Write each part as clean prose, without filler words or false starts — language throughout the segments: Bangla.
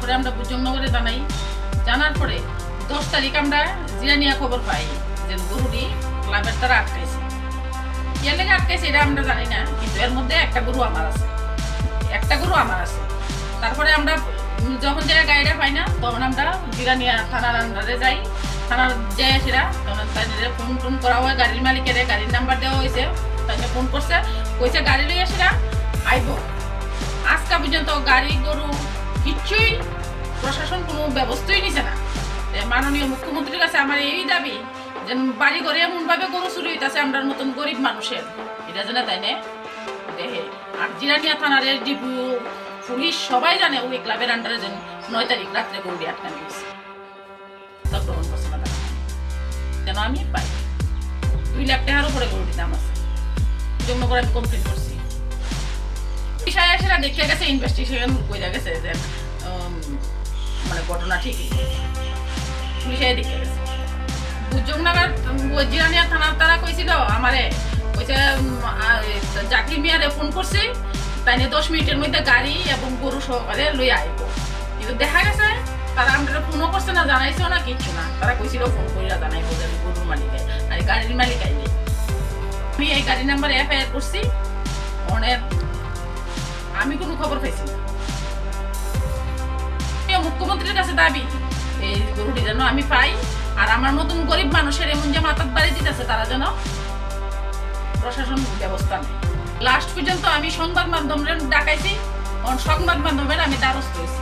তারপরে আমরা বুজংনগরে জানাই, জানার পরে 10 তারিখ আমরা জিরানিয়া খবর পাই যে গরুটি ক্লাবের তারা আটকাইছে। এর লেগে আটকাইছে এটা আমরা জানি না, কিন্তু এর মধ্যে একটা গরু আমার আছে। তারপরে আমরা যখন যে গাড়িটা পাই না, তখন আমরা জিরানিয়া থানার আন্ডারে যাই। থানার যায় সেটা তখন তাদের ফোন টোন করা হয়, গাড়ির মালিকের গাড়ির নাম্বার দেওয়া হয়েছে, তাকে ফোন করছে, কইছে গাড়ি লইয়া সেটা আইব। আজকা পর্যন্ত গাড়ি গরু কিচ্ছুই প্রশাসন কোনো ব্যবস্থাই নিছে না। মাননীয় মুখ্যমন্ত্রীর কাছে আমার এই দাবি যে বাড়ি ঘরে এমনভাবে গরু চুরি হইতেছে আমরা মতন গরিব মানুষের, এটা জানে তাই না দেখে। আর জিরানিয়া থানার ডিপু পুলিশ সবাই জানে ওই ক্লাবের আন্ডারে যেন 9 তারিখ রাত্রে গরুটি আটকানো হয়েছে। গ্রহণ করছে না যেন আমি পাই 2 লাখ টাকার উপরে গরুটির দাম আছে। জন্য করে আমি কমপ্লেন করছি। বিষয় সেটা দেখে গেছে, ইনভেস্টিগেশন কইরা গেছে যে মানে ঘটনা ঠিকই, পুলিশে দেখে গেছে। বুজংনগর জিরানিয়া থানার তারা কইছিল আমারে, কইছে জাকির মিয়ারে ফোন করছি, তাই 10 মিনিটের মধ্যে গাড়ি এবং গরু সহকারে লই আইব। কিন্তু দেখা গেছে তারা আমরা ফোনও করছে না, জানাইছেও না, কিচ্ছু না। তারা কইছিল ফোন করিয়া জানাইব যে গরুর মালিক আর গাড়ির মালিক আইলে। আমি এই গাড়ি নাম্বার এফআইআর করছি, অনেক আমি কোনো খবর পাইছি না। মুখ্যমন্ত্রীর কাছে দাবি এই গরুটি যেন আমি পাই, আর আমার মতন গরিব মানুষের এমন যে মাথার বাড়ি দিতেছে তারা যেন প্রশাসন ব্যবস্থা নেয়। লাস্ট পর্যন্ত আমি সংবাদ মাধ্যমের ডাকাইছি, সংবাদ মাধ্যমের আমি দ্বারস্থ হয়েছি।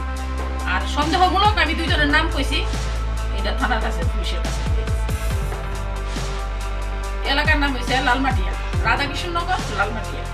আর সন্দেহমূলক আমি 2 জনের নাম কইছি, এটা থানার কাছে পুলিশের কাছে। এলাকার নাম হয়েছে লালমাটিয়া, রাধাকৃষ্ণনগর লালমাটিয়া।